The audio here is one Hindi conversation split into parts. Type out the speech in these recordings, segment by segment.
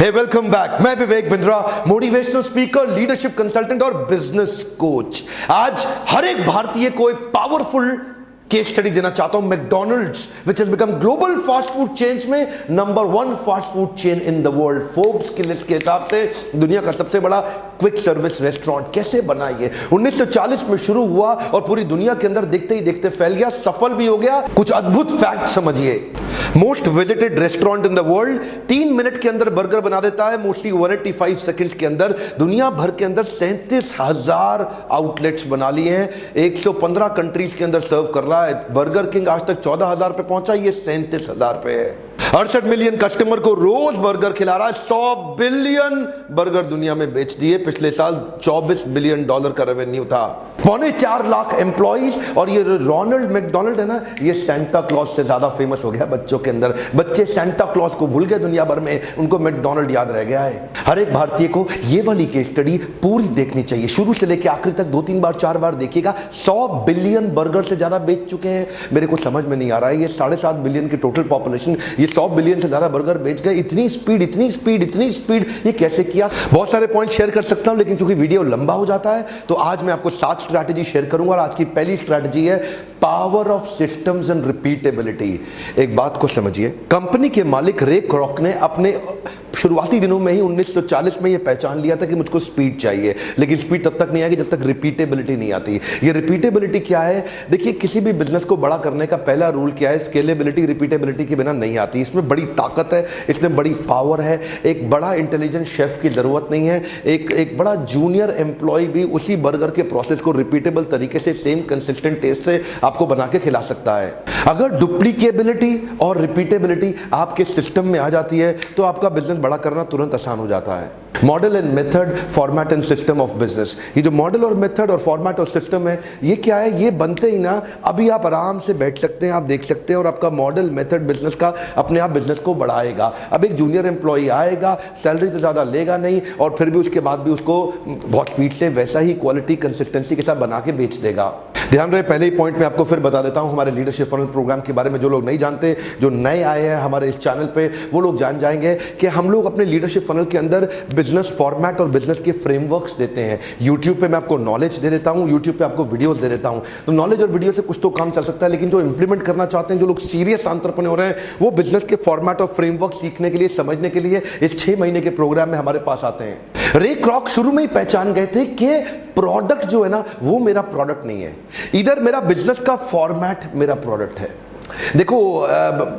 हे वेलकम बैक। मैं Vivek Bindra, motivational speaker, leadership consultant और बिजनेस कोच। आज हर एक भारतीय को एक पावरफुल केस स्टडी देना चाहता हूं। McDonald's which has become global fast food chains में number 1 fast food chain in the world. Forbes की लिस्ट के हिसाब से दुनिया का सबसे बड़ा क्विक सर्विस रेस्टोरेंट कैसे बना ये 1940 में शुरू हुआ और पूरी दुनिया के अंदर देखते ही देखते फैल गया, सफल भी हो गया। कुछ अद्भुत फैक्ट समझिए। Most visited restaurant in the world 3 minute के अंदर बर्गर बना देता है, मोस्टली 185 सेकंड्स के अंदर। दुनिया भर के अंदर 37,000 आउटलेट्स बना लिए हैं, 115 कंट्रीज के अंदर सर्व कर रहा है। बर्गर किंग आज तक 14,000 पे पहुंचा, ये 37,000 पे है। 68 मिलियन कस्टमर को रोज बर्गर खिला रहा है। 100 बिलियन बर्गर दुनिया में बेच दिए। पिछले साल $24 बिलियन का रेवेन्यू था। 4.25 लाख एम्प्लॉइज। और ये रोनाल्ड मैकडॉनल्ड है ना, ये सेंटा क्लॉज से ज्यादा फेमस हो गया बच्चों के अंदर। बच्चे सेंटा क्लॉज को भूल गए दुनिया भर में, उनको मैकडॉनल्ड याद रह गया है। हर एक भारतीय को ये वाली केस स्टडी पूरी देखनी चाहिए, शुरू से लेकर आखिरी तक 2-3 बार 4 बार देखिएगा। 100 बिलियन बर्गर से ज्यादा बेच चुके हैं। मेरे को समझ में नहीं आ रहा है, ये 7.5 बिलियन की टोटल पॉपुलेशन, ये 100 बिलियन से ज्यादा बर्गर बेच गए। इतनी स्पीड ये कैसे किया? बहुत सारे पॉइंट शेयर कर सकता हूं, लेकिन क्योंकि वीडियो लंबा हो जाता है तो आज मैं आपको 7 स्ट्रैटेजी शेयर करूंगा। और आज की पहली स्ट्रैटेजी है power of systems and repeatability. एक बात को समझिए, कंपनी के मालिक रे क्रॉक ने अपने शुरुआती दिनों में ही 1940 में ये पहचान लिया था कि मुझको स्पीड चाहिए, लेकिन स्पीड तब तक नहीं आएगी जब तक रिपीटेबिलिटी नहीं आती। ये रिपीटेबिलिटी क्या है? देखिए, किसी भी बिजनेस को बड़ा करने का पहला रूल क्या है? स्केलेबिलिटी रिपीटेबिलिटी के बिना नहीं आती। इसमें बड़ी ताकत है, इसमें बड़ी पावर है। एक बड़ा इंटेलिजेंट शेफ की जरूरत नहीं है, एक बड़ा जूनियर एम्प्लॉय भी उसी बर्गर के प्रोसेस को रिपीटेबल तरीके से सेम कंसिस्टेंट टेस्ट से आपको बना के खिला सकता है। अगर डुप्लीकेबिलिटी और रिपीटेबिलिटी आपके सिस्टम में आ जाती है तो आपका बिजनेस बड़ा करना तुरंत आसान हो जाता है। Model and method, format and system of business. ये जो मॉडल और मेथड और फॉर्मेट और सिस्टम है, ये क्या है? ये बनते ही ना अभी आप आराम से बैठ सकते हैं, आप देख सकते हैं, और आपका मॉडल मेथड बिजनेस का अपने आप बिजनेस को बढ़ाएगा। अब एक जूनियर एम्प्लॉय आएगा, सैलरी तो ज़्यादा लेगा नहीं, और फिर भी उसके बाद भी उसको बहुत स्पीड से वैसा ही क्वालिटी कंसिस्टेंसी के साथ बना के बेच देगा। ध्यान रहे, पहले ही पॉइंट में आपको फिर बता देता हूं हमारे लीडरशिप फनल प्रोग्राम के बारे में। जो लोग नहीं जानते, जो नए आए हैं हमारे इस चैनल पे, वो लोग जान जाएंगे कि हम लोग अपने लीडरशिप फनल के अंदर बिजनेस फॉर्मेट और बिजनेस के फ्रेमवर्क्स देते हैं। यूट्यूब पे मैं आपको नॉलेज दे देता हूं, यूट्यूब पे आपको वीडियोस दे देता हूं। तो नॉलेज और वीडियो से कुछ तो काम चल सकता है, लेकिन जो इंप्लीमेंट करना चाहते हैं, जो लोग सीरियस एंटरप्रेन्योर हैं, वो बिजनेस के फॉर्मेट और फ्रेमवर्क सीखने के लिए, समझने के लिए इस 6 महीने के प्रोग्राम में हमारे पास आते हैं। रे क्रॉक शुरू में ही पहचान गए थे कि प्रोडक्ट जो है ना, वो मेरा प्रोडक्ट नहीं है, इधर मेरा बिजनेस का फॉर्मेट मेरा प्रोडक्ट है। देखो,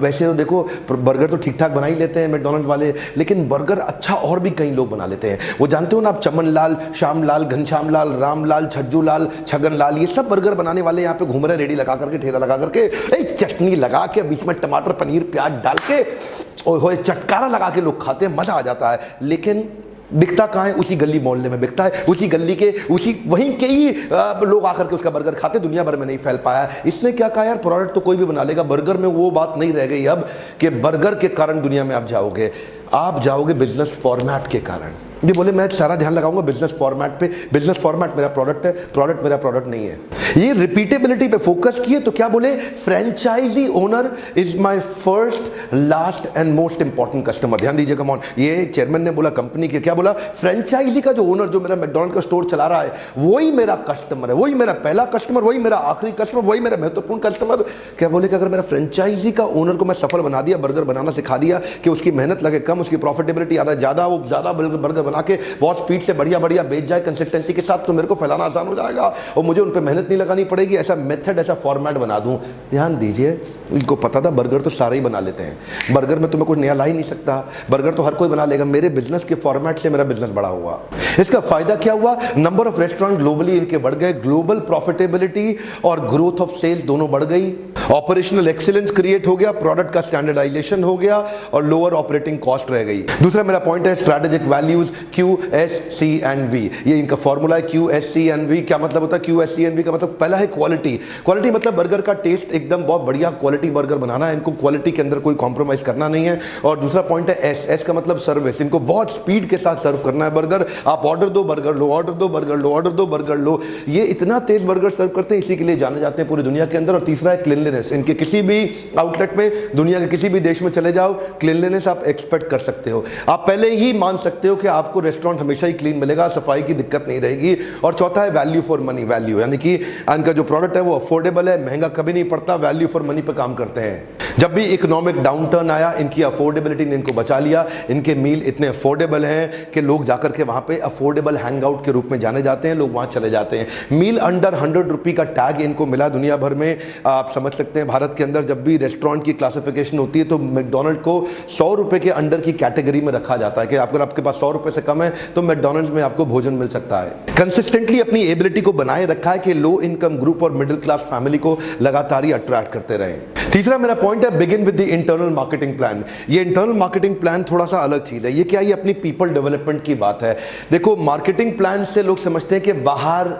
वैसे तो देखो, बर्गर तो ठीक ठाक बना ही लेते हैं मैकडॉनल्ड वाले, लेकिन बर्गर अच्छा और भी कई लोग बना लेते हैं। वो जानते हो ना आप, चमन लाल, श्याम लाल, घनश्याम लाल, राम लाल, छज्जू लाल, छगन लाल, ये सब बर्गर बनाने वाले यहाँ पे घूम रहे, रेडी लगा करके, ठेला लगा करके, चटनी लगा के, बीच में टमाटर पनीर प्याज डाल के, और चटकारा लगा के लोग खाते हैं, मजा आ जाता है। लेकिन बिकता कहाँ है? उसी गली मोहल्ले में बिकता है, उसी गली के, वहीं के ही लोग आकर के उसका बर्गर खाते, दुनिया भर में नहीं फैल पाया। इसने क्या कहा, यार प्रोडक्ट तो कोई भी बना लेगा, बर्गर में वो बात नहीं रह गई अब कि बर्गर के कारण दुनिया में आप जाओगे बिजनेस फॉर्मेट के कारण। ये बोले मैं सारा ध्यान लगाऊंगा बिजनेस फॉर्मेट पे, बिजनेस फॉर्मेट मेरा प्रोडक्ट है, प्रोडक्ट मेरा प्रोडक्ट नहीं है। ये रिपीटेबिलिटी पे फोकस किए तो क्या बोले? Franchisee owner is my first, last and most important customer. ध्यान दीजिए, कम ऑन, ये चेयरमैन ने बोला, कंपनी के क्या बोला? फ्रेंचाइजी का जो ओनर, जो मेरा मैकडॉनल्ड का स्टोर चला रहा है, वही मेरा कस्टमर है, वही मेरा पहला कस्टमर, वही मेरा आखिरी कस्टमर, वही मेरा महत्वपूर्ण कस्टमर। क्या बोले कि अगर मेरा फ्रेंचाइजी का ओनर को मैं सफल बना दिया, बर्गर बनाना सिखा दिया कि उसकी मेहनत लगे कम, उसकी प्रॉफिटेबिलिटी ज़्यादा, वो ज़्यादा बर्गर बना के बहुत स्पीड से बढ़िया बेच जाए कंसिस्टेंसी के साथ, तो मेरे को फैलाना आसान हो जाएगा और मुझे उन पे मेहनत नहीं लगानी पड़ेगी। ऐसा मेथड, ऐसा फॉर्मेट बना दूं। ध्यान दीजिए, इनको पता था बर्गर तो सारे ही बना लेते हैं, बर्गर में तो मैं कुछ नया ला ही नहीं सकता, बर्गर तो हर कोई बना लेगा। मेरे बिजनेस के फॉर्मेट से मेरा बिजनेस बड़ा हुआ। इसका फायदा क्या हुआ? नंबर ऑफ रेस्टोरेंट ग्लोबली इनके बढ़ गए, ग्लोबल प्रॉफिटेबिलिटी और ग्रोथ ऑफ सेल्स दोनों बढ़ गई, ऑपरेशनल एक्सीलेंस क्रिएट हो गया, प्रोडक्ट का स्टैंडर्डाइजेशन हो गया और लोअर ऑपरेटिंग कॉस्ट रह गई। दूसरा मेरा पॉइंट है स्ट्रैटेजिक वैल्यूज, QSCNV। ये इनका फॉर्मूला है, QSCNV। क्या मतलब होता है QSCNV का? मतलब पहला है क्वालिटी। क्वालिटी मतलब बर्गर का टेस्ट एकदम बहुत बढ़िया क्वालिटी बर्गर बनाना है, इनको क्वालिटी के अंदर कोई कॉम्प्रोमाइज करना नहीं है। और दूसरा पॉइंट है S का मतलब सर्विस। इनको बहुत स्पीड के साथ सर्व करना है बर्गर। आप ऑर्डर दो बर्गर लो, ऑर्डर दो बर्गर लो, ऑर्डर दो बर्गर लो। ये इतना तेज बर्गर सर्व करते हैं, इसी के लिए जाने जाते हैं पूरी दुनिया के अंदर। और तीसरा है क्लीनलीनेस। क्लीनलीनेस, इनके किसी भी आउटलेट में, दुनिया के किसी भी देश में चले जाओ, क्लीनलीनेस आप एक्सपेक्ट कर सकते हो। आप पहले ही मान सकते हो कि आपको रेस्टोरेंट हमेशा ही क्लीन मिलेगा, सफाई की दिक्कत नहीं रहेगी। और चौथा है वैल्यू फॉर मनी, वैल्यू यानी कि इनका जो प्रोडक्ट है वो अफोर्डेबल है, महंगा कभी नहीं पड़ता, वैल्यू फॉर मनी पर काम करते हैं। जब भी इकोनॉमिक डाउनटर्न आया, इनकी अफोर्डेबिलिटी ने इनको बचा लिया। इनके मील इतने अफोर्डेबल हैं कि लोग जाकर के वहां पे अफोर्डेबल हैंगआउट के रूप में जाने जाते हैं, लोग वहां चले जाते हैं। मील अंडर 100 रुपी का टैग इनको मिला दुनिया भर में। आप समझ सकते हैं भारत के अंदर जब भी रेस्टोरेंट की क्लासिफिकेशन होती है तो मैकडॉनल्ड को 100 रुपए के अंडर की कैटेगरी में रखा जाता है कि अगर आपके पास 100 रुपए से कम है तो मैकडॉनल्ड में आपको भोजन मिल सकता है। कंसिस्टेंटली अपनी एबिलिटी को बनाए रखा है कि लो इनकम ग्रुप और मिडिल क्लास फैमिली को लगातार ही अट्रैक्ट करते रहे। तीसरा मेरा पॉइंट है begin with the internal marketing plan. ये इंटरनल मार्केटिंग प्लान थोड़ा सा अलग चीज है। ये क्या, ये अपनी पीपल डेवलपमेंट की बात है। देखो, मार्केटिंग प्लान से लोग समझते हैं कि बाहर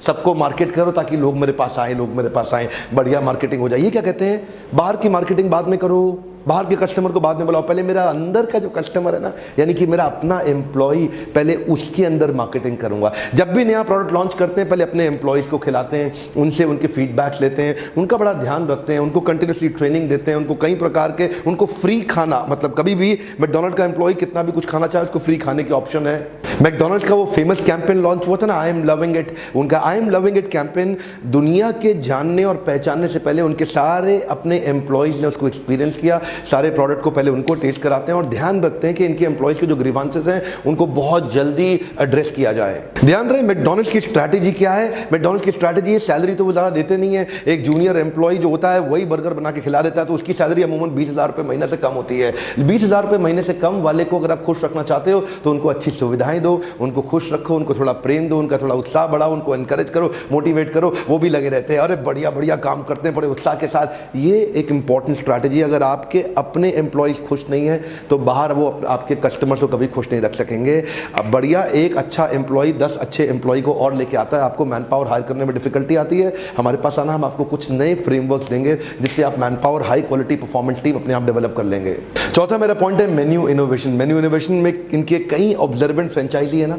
सबको मार्केट करो ताकि लोग मेरे पास आए, लोग मेरे पास आए, बढ़िया मार्केटिंग हो जाए। ये क्या कहते हैं, बाहर की मार्केटिंग बाद में करो, बाहर के कस्टमर को बाद में बुलाओ, पहले मेरा अंदर का जो कस्टमर है ना, यानी कि मेरा अपना एम्प्लॉय, पहले उसके अंदर मार्केटिंग करूंगा। जब भी नया प्रोडक्ट लॉन्च करते हैं पहले अपने एम्प्लॉयज़ को खिलाते हैं, उनसे उनके फीडबैक्स लेते हैं, उनका बड़ा ध्यान रखते हैं, उनको कंटिन्यूसली ट्रेनिंग देते हैं, उनको कई प्रकार के, उनको फ्री खाना, मतलब कभी भी मैकडॉनल्ड का एम्प्लॉय कितना भी कुछ खाना चाहे उसको फ्री खाने के ऑप्शन है। मैकडॉनल्ड का वो फेमस कैंपेन लॉन्च हुआ था ना, आई एम लविंग इट, उनका I am loving it campaign दुनिया के जानने और पहचानने से पहले उनके सारे अपने एम्प्लॉयज़ ने उसको एक्सपीरियंस किया, सारे प्रोडक्ट को पहले उनको टेस्ट कराते हैं और ध्यान रखते हैं कि इनके एम्प्लॉयज के जो ग्रीवांसेस हैं उनको बहुत जल्दी एड्रेस किया जाए। ध्यान रहे मैकडॉनल्ड्स की स्ट्रैटेजी क्या है। मैकडॉनल्ड्स की स्ट्रैटेजी है, सैलरी तो वो ज़्यादा देते नहीं है। एक जूनियर एम्प्लॉय जो होता है वही बर्गर बना के खिला देता है, तो उसकी सैलरी अमूमन 20,000 रुपये महीने से कम होती है। 20,000 रुपये महीने से कम वाले को अगर आप खुश रखना चाहते हो तो उनको अच्छी सुविधाएं दो, उनको खुश रखो, उनको थोड़ा प्रेम दो, उनका थोड़ा उत्साह बढ़ाओ, उनको एनकरेज करो, मोटिवेट करो, वो भी लगे रहते हैं, अरे बढ़िया बढ़िया काम करते हैं बड़े उत्साह के साथ। ये एक इंपॉर्टेंट स्ट्रैटेजी। अगर आपके अपने एम्प्लॉयज खुश नहीं है तो बाहर वो आपके कस्टमर्स को कभी खुश नहीं रख सकेंगे। अब बढ़िया एक अच्छा एम्प्लॉय 10 अच्छे एम्प्लॉय को और लेके आता है। आपको मैन पावर हायर करने में डिफिकल्टी आती है, हमारे पास आना, हम आपको कुछ नए फ्रेमवर्क्स देंगे जिससे आप man power, high quality performance team अपने आप डेवलप कर लेंगे। चौथा मेरा पॉइंट है मेन्यू इनोवेशन। मेन्यू इनोवेशन में इनके कई ऑब्जर्वेंट फ्रेंचाइजी है ना,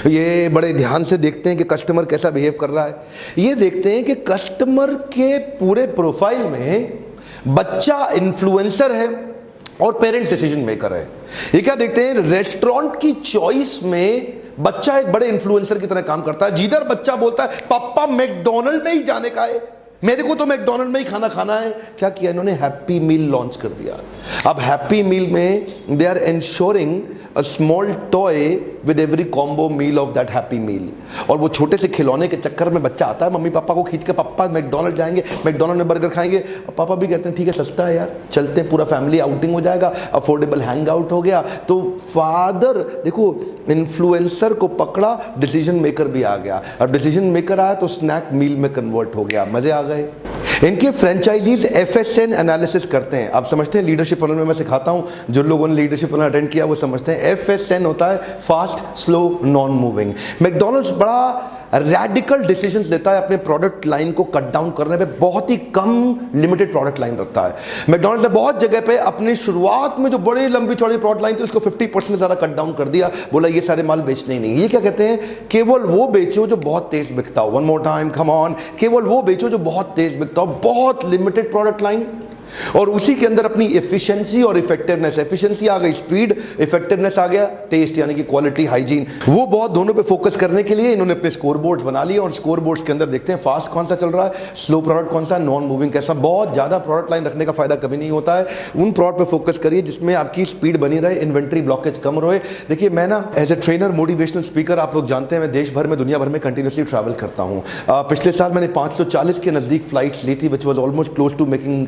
ये बड़े ध्यान से देखते हैं कि कस्टमर कैसा बिहेव कर रहा है। ये देखते हैं कि कस्टमर के पूरे प्रोफाइल में बच्चा इन्फ्लुएंसर है और पेरेंट डिसीजन मेकर है। ये क्या देखते हैं, रेस्टोरेंट की चॉइस में बच्चा एक बड़े इन्फ्लुएंसर की तरह काम करता है। जिधर बच्चा बोलता है पापा मैकडॉनल्ड में ही जाने का है, मेरे को तो मैकडॉनल्ड में ही खाना खाना है, क्या किया इन्होंने, हैप्पी मील लॉन्च कर दिया। अब हैप्पी मील में they are ensuring a small toy with every combo meal of that happy meal. और वो छोटे से खिलौने के चक्कर में बच्चा आता है मम्मी पापा को खींच के, पापा मैकडॉनल्ड जाएंगे, मैकडॉनल्ड में बर्गर खाएंगे। पापा भी कहते हैं ठीक है सस्ता है यार, चलते हैं, पूरा फैमिली आउटिंग हो जाएगा, अफोर्डेबल हैंग आउट हो गया। तो फादर देखो, इन्फ्लुएंसर को पकड़ा, डिसीजन मेकर भी आ गया। अब डिसीजन मेकर आया तो स्नैक मील में कन्वर्ट हो गया, मजे आ गए। इनके फ्रेंचाइजीज FSN एनालिसिस करते हैं। आप समझते हैं, लीडरशिप फनल में मैं सिखाता हूं, जो लोगों ने लीडरशिप फनल अटेंड किया वो समझते हैं। FSN होता है fast, slow, non moving. McDonald's बड़ा रैडिकल डिसीजंस लेता है अपने प्रोडक्ट लाइन को कट डाउन करने पे, बहुत ही कम लिमिटेड प्रोडक्ट लाइन रखता है। मैकडॉनल्ड्स ने बहुत जगह पे अपनी शुरुआत में जो बड़ी लंबी चौड़ी प्रोडक्ट लाइन थी उसको 50% ज्यादा कट डाउन कर दिया, बोला ये सारे माल बेचने ही नहीं। ये क्या कहते हैं, केवल वो बेचो जो बहुत तेज बिकता हो। One more time, come on, केवल वो बेचो जो बहुत तेज बिकता हो, बहुत लिमिटेड प्रोडक्ट लाइन, और उसी के अंदर अपनी एफिशिएंसी और इफेक्टिवनेस, एफिशिएंसी आ गई, स्पीड, इफेक्टिवनेस आ गया, टेस्ट यानी कि क्वालिटी, हाइजीन, वो बहुत दोनों पे फोकस करने के लिए इन्होंने अपने स्कोर बोर्ड बना लिए। और स्कोर बोर्ड्स के अंदर देखते हैं फास्ट कौन सा चल रहा है, स्लो प्रोडक्ट कौन सा, नॉन मूविंग कैसा। बहुत ज्यादा प्रोडक्ट लाइन रखने का फायदा कभी नहीं होता है। उन प्रोडक्ट पे फोकस करिए जिसमें आपकी स्पीड बनी रहे, इन्वेंट्री ब्लॉकेज कम रहे। देखिए मैं ना as a trainer, motivational speaker, आप लोग जानते हैं मैं देश भर में, दुनिया भर में कंटिन्यूसली ट्रैवल करता हूँ। पिछले साल मैंने 540 के नजदीक फ्लाइट्स ली थी, which was almost close to making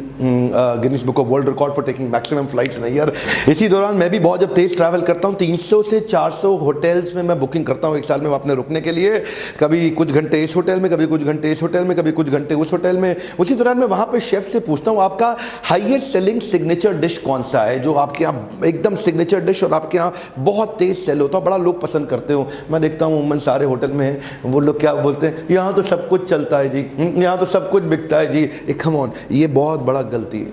Guinness book of world record for taking maximum flights in a year. इसी दौरान मैं भी बहुत जब तेज ट्रैवल करता हूं 300 से 400 होटल्स में मैं बुकिंग करता हूं एक साल में अपने रुकने के लिए। कभी कुछ घंटे इस होटल में, कभी कुछ घंटे इस होटल में, कभी कुछ घंटे उस होटल में। उसी दौरान मैं वहां पे शेफ से पूछता हूं आपका हाईएस्ट सेलिंग सिग्नेचर डिश कौन सा है, जो आपके यहाँ एकदम सिग्नेचर डिश और आपके यहाँ बहुत तेज सेल होता है, बड़ा लोग पसंद करते हो। मैं देखता हूँ उमन सारे होटल में है, वो लोग क्या बोलते हैं, यहाँ तो सब कुछ चलता है जी, यहाँ तो सब कुछ बिकता है जी। कम ऑन, ये बहुत बड़ा गलती है।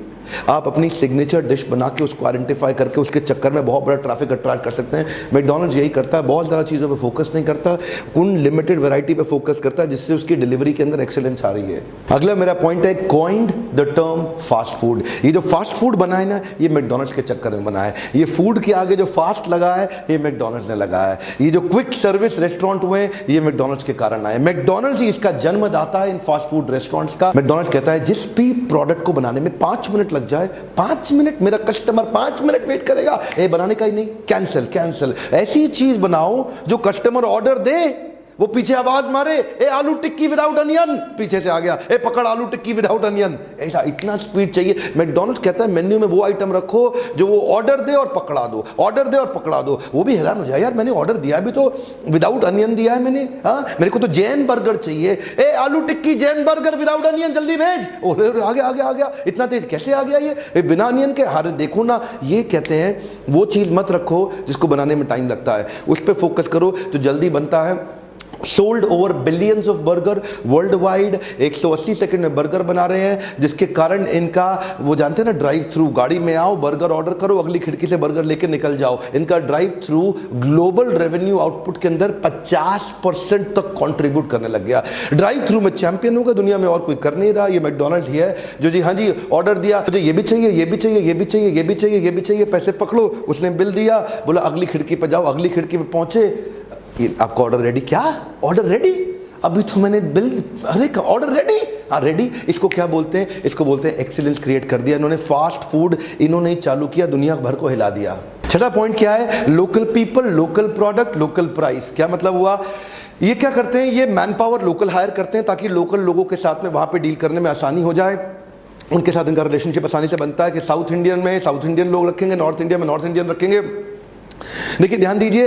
आप अपनी सिग्नेचर डिश बना के उसको आइडेंटिफाई करके उसके चक्कर में बहुत बड़ा ट्रैफिक अट्रैक्ट कर सकते हैं। मैकडॉनल्ड्स यही करता है, बहुत ज़्यादा चीज़ों पे फोकस नहीं करता, उन लिमिटेड वैरायटी पे फोकस करता है जिससे उसकी डिलीवरी के अंदर एक्सेलेंस आ रही है। अगला मेरा पॉइंट है, coined the term fast food. ये जो फास्ट फूड बना है ना, ये मैकडॉनल्ड्स के चक्कर में बना है। ये फूड के आगे जो फास्ट लगा है, ये मैकडॉनल्ड्स ने लगा है। ये जो क्विक सर्विस रेस्टोरेंट हुए, ये मैकडॉनल्ड्स के कारण आए। मैकडॉनल्ड्स ही इसका जन्मदाता है इन फास्ट फूड रेस्टोरेंट्स का। मैकडॉनल्ड्स कहता है जिस भी प्रोडक्ट को बनाने में 5 मिनट लग जाए, 5 मिनट, मेरा कस्टमर 5 मिनट वेट करेगा, ये बनाने का ही नहीं, कैंसिल कैंसिल। ऐसी चीज बनाओ जो कस्टमर ऑर्डर दे, वो पीछे आवाज मारे, ए आलू टिक्की विदाउट अनियन, पीछे से आ गया, ए पकड़ आलू टिक्की विदाउट अनियन। ऐसा इतना स्पीड चाहिए। मैकडॉनल्ड्स कहता है मेन्यू में वो आइटम रखो जो वो ऑर्डर दे और पकड़ा दो, ऑर्डर दे और पकड़ा दो। वो भी हैरान हो जाए, यार मैंने ऑर्डर दिया भी तो विदाउट अनियन दिया है मैंने, हाँ मेरे को तो जैन बर्गर चाहिए, ए आलू टिक्की जैन बर्गर विदाउट अनियन जल्दी भेज। और आ गया आ गया आ गया, इतना तेज कैसे आ गया ये बिना अनियन के? हारे देखो ना, ये कहते हैं वो चीज मत रखो जिसको बनाने में टाइम लगता है, उस पर फोकस करो तो जल्दी बनता है। Sold over billions of burger world wide, 180 second में बर्गर बना रहे हैं, जिसके कारण इनका, वो जानते हैं ना, ड्राइव थ्रू, गाड़ी में आओ बर्गर ऑर्डर करो, अगली खिड़की से बर्गर लेके निकल जाओ। इनका drive through global revenue output के अंदर 50% तक कंट्रीब्यूट करने लग गया। ड्राइव थ्रू में चैंपियन होगा, दुनिया में और कोई कर नहीं रहा। ये मैकडॉनल्ड ही है जो जी हाँ जी ऑर्डर दिया, मुझे ये भी चाहिए, ये भी चाहिए, ये भी चाहिए, ये भी चाहिए, ये भी चाहिए, पैसे पकड़ो, उसने बिल दिया, बोला अगली खिड़की पर जाओ, अगली खिड़की पर पहुंचे, आपका ऑर्डर रेडी। क्या ऑर्डर रेडी? अभी तो मैंने बिल, अरे ऑर्डर रेडी, हाँ रेडी। इसको क्या बोलते हैं? इसको बोलते हैं एक्सीलेंस क्रिएट कर दिया इन्होंने। फास्ट फूड इन्होंने ही चालू किया, दुनिया भर को हिला दिया। छठा पॉइंट क्या है? Local people, local product, local price. क्या मतलब हुआ? ये क्या करते हैं, ये मैन पावर लोकल हायर करते हैं ताकि लोकल लोगों के साथ में वहां पे डील करने में आसानी हो जाए, उनके साथ इनका रिलेशनशिप आसानी से बनता है कि साउथ इंडियन में साउथ इंडियन लोग रखेंगे, नॉर्थ इंडिया में नॉर्थ इंडियन रखेंगे। देखिए ध्यान दीजिए,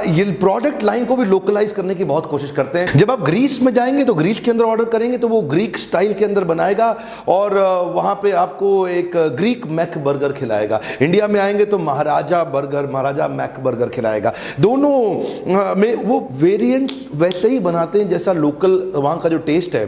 ये प्रोडक्ट लाइन को भी लोकलाइज करने की बहुत कोशिश करते हैं। जब आप ग्रीस में जाएंगे तो ग्रीस के अंदर ऑर्डर करेंगे तो वो ग्रीक स्टाइल के अंदर बनाएगा और वहां पे आपको एक ग्रीक मैक बर्गर खिलाएगा। इंडिया में आएंगे तो महाराजा बर्गर, महाराजा मैक बर्गर खिलाएगा। दोनों में वो वेरिएंट्स वैसे ही बनाते हैं जैसा लोकल वहां का जो टेस्ट है।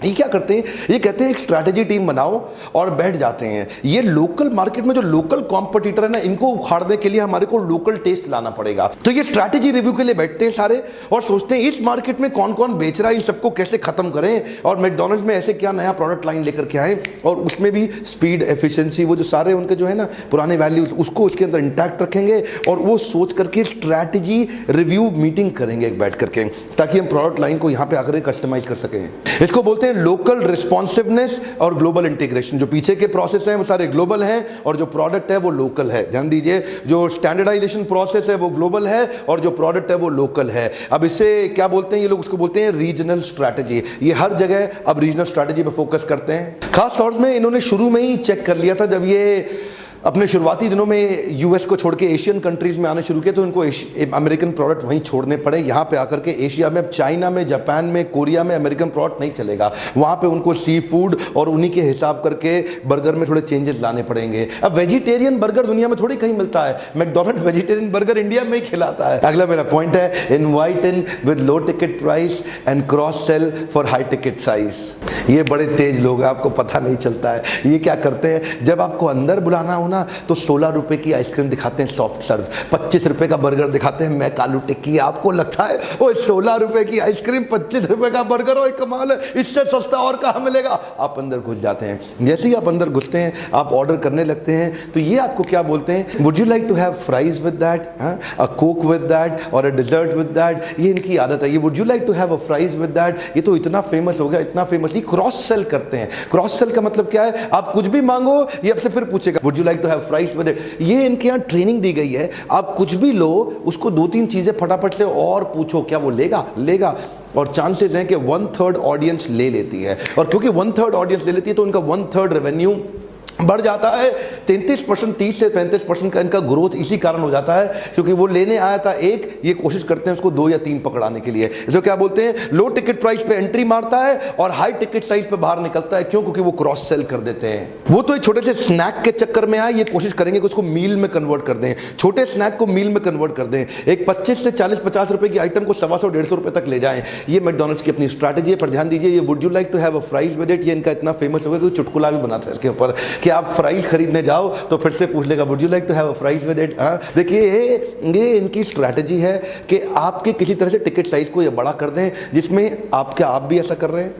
ये क्या करते हैं, ये कहते हैं एक स्ट्रैटेजी टीम बनाओ और बैठ जाते हैं। ये लोकल मार्केट में जो लोकल कॉम्पिटिटर है ना, इनको उखाड़ने के लिए हमारे को लोकल टेस्ट लाना पड़ेगा। तो ये स्ट्रैटेजी रिव्यू के लिए बैठते हैं सारे और सोचते हैं इस मार्केट में कौन कौन बेच रहा है, इन सबको कैसे खत्म करें और मैकडॉनल्ड्स में ऐसे क्या नया प्रोडक्ट लाइन लेकर के आए और उसमें भी स्पीड, एफिशिएंसी, वो जो सारे उनके जो है ना पुराने वैल्यूज, उसको उसके अंदर इंटैक्ट रखेंगे और वो सोच करके स्ट्रैटेजी रिव्यू मीटिंग करेंगे एक बैठ करके, ताकि हम प्रोडक्ट लाइन को यहाँ पे आकर कस्टमाइज कर सकें। इसको बोलते हैं लोकल रिस्पॉन्सिवनेस और ग्लोबल इंटीग्रेशन। जो पीछे के प्रोसेस हैं वो सारे ग्लोबल हैं और जो प्रोडक्ट है वो लोकल है। ध्यान दीजिए, जो स्टैंडर्डाइजेशन प्रोसेस है वो ग्लोबल है और जो प्रोडक्ट है वो लोकल है। अब इसे क्या बोलते हैं ये लोग? उसको बोलते हैं रीजनल स्ट्रैटेजी। ये हर जगह अब रीजनल स्ट्रैटेजी पे फोकस करते हैं। खास तौर में इन्होंने शुरू में ही चेक कर लिया था, जब ये अपने शुरुआती दिनों में यूएस को छोड़ के एशियन कंट्रीज में आने शुरू किए तो इनको अमेरिकन प्रोडक्ट वहीं छोड़ने पड़े। यहाँ पे आकर के एशिया में, चाइना में, जापान में, कोरिया में अमेरिकन प्रोडक्ट नहीं चलेगा। वहाँ पे उनको सी फूड और उन्हीं के हिसाब करके बर्गर में थोड़े चेंजेस लाने पड़ेंगे। अब वेजिटेरियन बर्गर दुनिया में थोड़ी कहीं मिलता है, मैकडॉनल्ड वेजिटेरियन बर्गर इंडिया में ही खिलाता है। अगला मेरा पॉइंट है, invite in with low ticket price and cross sell for high ticket size. ये बड़े तेज लोग हैं, आपको पता नहीं चलता है। ये क्या करते हैं, जब आपको अंदर बुलाना हो ना तो 16 रुपए की आइसक्रीम दिखाते हैं सॉफ्ट सर्व, 25 रुपए का बर्गर दिखाते हैं मैक आलू टिक्की। आपको लगता है वो 16 रुपए की आइसक्रीम, 25 रुपए का बर्गर, और कमाल है, इससे सस्ता और कहाँ मिलेगा। आप अंदर घुस जाते हैं। जैसे ही आप अंदर घुसते हैं, आप ऑर्डर करने लगते हैं तो ये आपको क्या बोलते हैं, would you like to have fries with that, a coke with that और अ डिजर्ट विद दैट। ये इनकी आदत है, ये would you like to have a fries with that. ये तो इतना फेमस हो गया, इतना फेमस। ये क्रॉस सेल करते हैं। क्रॉस सेल का मतलब क्या है, आप कुछ भी मांगो ये आपसे फिर पूछेगा would you like to have fries with it. ये इनके यहाँ ट्रेनिंग दी गई है, आप कुछ भी लो, उसको 2-3 चीजें फटाफट से और पूछो, क्या वो लेगा लेगा। और चांसेस हैं कि 1/3 ऑडियंस ले लेती है, और क्योंकि 1/3 ऑडियंस ले लेती है तो उनका 1/3 रेवेन्यू बढ़ जाता है। 33%, 30 से 35% का इनका ग्रोथ इसी कारण हो जाता है, क्योंकि वो लेने आया था एक, ये कोशिश करते हैं उसको 2 या 3 पकड़ाने के लिए। जो क्या बोलते हैं, लो टिकट प्राइस पे एंट्री मारता है और हाई टिकट साइज पे बाहर निकलता है। क्यों? क्योंकि वो क्रॉस सेल कर देते हैं। वो तो एक छोटे से स्नैक के चक्कर में आए, ये कोशिश करेंगे कि उसको मील में कन्वर्ट कर दें, छोटे स्नैक को मील में कन्वर्ट कर दें। एक 25 से 40-50 रुपए की आइटम को 125-150 रुपए तक ले जाएं। ये मैकडॉनल्ड्स की अपनी स्ट्रैटेजी है। पर ध्यान दीजिए, ये would you like to have a fries with it, ये इनका इतना फेमस हो गया कि चुटकुला भी बनाता है इसके ऊपर कि कि आप फ्राइज खरीदने जाओ तो फिर से पूछ लेगा would you like to have a fries with it. देखिए ये इनकी स्ट्रैटेजी है कि आपके किसी तरह से टिकट साइज को ये बड़ा कर दें, जिसमें आप भी ऐसा कर रहे हैं?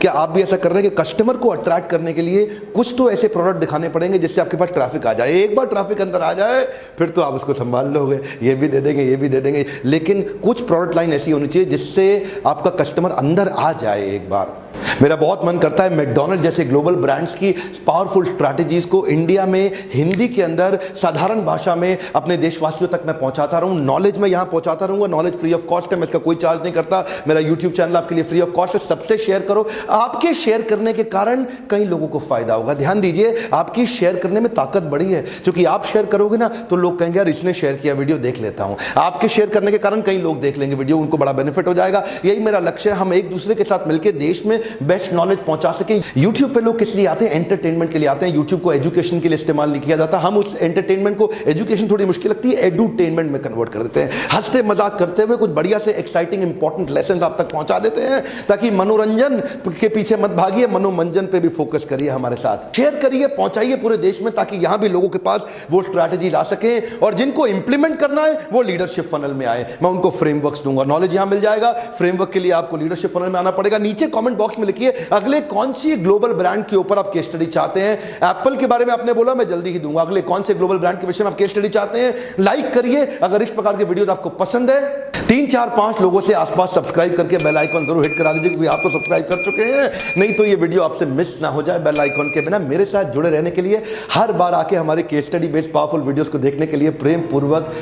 क्या आप भी ऐसा कर रहे हैं कि कस्टमर को अट्रैक्ट करने के लिए कुछ तो ऐसे प्रोडक्ट दिखाने पड़ेंगे जिससे आपके पास ट्रैफिक आ जाए। एक बार ट्रैफिक अंदर आ जाए फिर तो आप उसको संभाल लोगे, ये भी दे देंगे, ये भी दे देंगे, लेकिन कुछ प्रोडक्ट लाइन ऐसी होनी चाहिए जिससे आपका कस्टमर अंदर आ जाए एक बार। मेरा बहुत मन करता है मैकडॉनल्ड जैसे ग्लोबल ब्रांड्स की पावरफुल स्ट्रैटेजीज को इंडिया में हिंदी के अंदर साधारण भाषा में अपने देशवासियों तक मैं पहुंचाता रहूं। नॉलेज मैं यहां पहुंचाता रहूंगा, नॉलेज फ्री ऑफ कॉस्ट है, मैं इसका कोई चार्ज नहीं करता। मेरा यूट्यूब चैनल आपके लिए फ्री ऑफ कॉस्ट है, सबसे शेयर करो। आपके शेयर करने के कारण कई लोगों को फायदा होगा। ध्यान दीजिए, आपकी शेयर करने में ताकत बड़ी है, क्योंकि आप शेयर करोगे ना तो लोग कहेंगे यार इसने शेयर किया, वीडियो देख लेता हूं। आपके शेयर करने के कारण कई लोग देख लेंगे वीडियो, उनको बड़ा बेनिफिट हो जाएगा। यही मेरा लक्ष्य है, हम एक दूसरे के साथ मिलकर देश में बेस्ट नॉलेज पहुंचा सके। YouTube पे लोग किस लिए आते हैं? एंटरटेनमेंट के लिए आते हैं। YouTube को एजुकेशन के लिए इस्तेमाल नहीं किया जाता। हम उस एंटरटेनमेंट को, एजुकेशन थोड़ी मुश्किल लगती है, एडुटेनमेंट में कन्वर्ट कर देते हैं। हंसते मजाक करते हुए कुछ बढ़िया से एक्साइटिंग इंपॉर्टेंट लेसन आप तक पहुंचा देते हैं, ताकि मनोरंजन के पीछे मत भागिए, मनोरंजन पे भी फोकस करिए हमारे साथ। शेयर करिए, पहुंचाइए पूरे देश में, ताकि यहां भी लोगों के पास वो स्ट्रैटेजी ला सके और जिनको इंप्लीमेंट करना है वो लीडरशिप फनल में आए। मैं उनको फ्रेमवर्क्स दूंगा, नॉलेज यहां मिल जाएगा। फ्रेमवर्क के लिए आपको लीडरशिप फनल में आना पड़ेगा। नीचे कमेंट बॉक्स में लिखिए अगले कौन सी ग्लोबल ब्रांड के ऊपर आप केस स्टडी चाहते हैं। एप्पल के बारे में आपने बोला, मैं जल्दी ही दूंगा। अगले कौन से ग्लोबल ब्रांड के विषय में आप केस स्टडी चाहते हैं, लाइक करिए। अगर इस प्रकार के वीडियो आपको पसंद है, 3 4 5 लोगों से आसपास सब्सक्राइब करके बेल आइकन जरूर हिट करा दीजिए, क्योंकि आप तो सब्सक्राइब कर चुके हैं। नहीं तो ये वीडियो आपसे मिस ना हो जाए। बेल आइकन के बिना मेरे साथ जुड़े रहने के लिए, हर बार आके हमारे case study based powerful videos को देखने के लिए प्रेम पूर्वक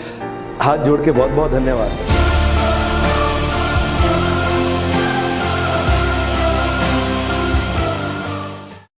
हाथ जोड़ के बहुत बहुत धन्यवाद।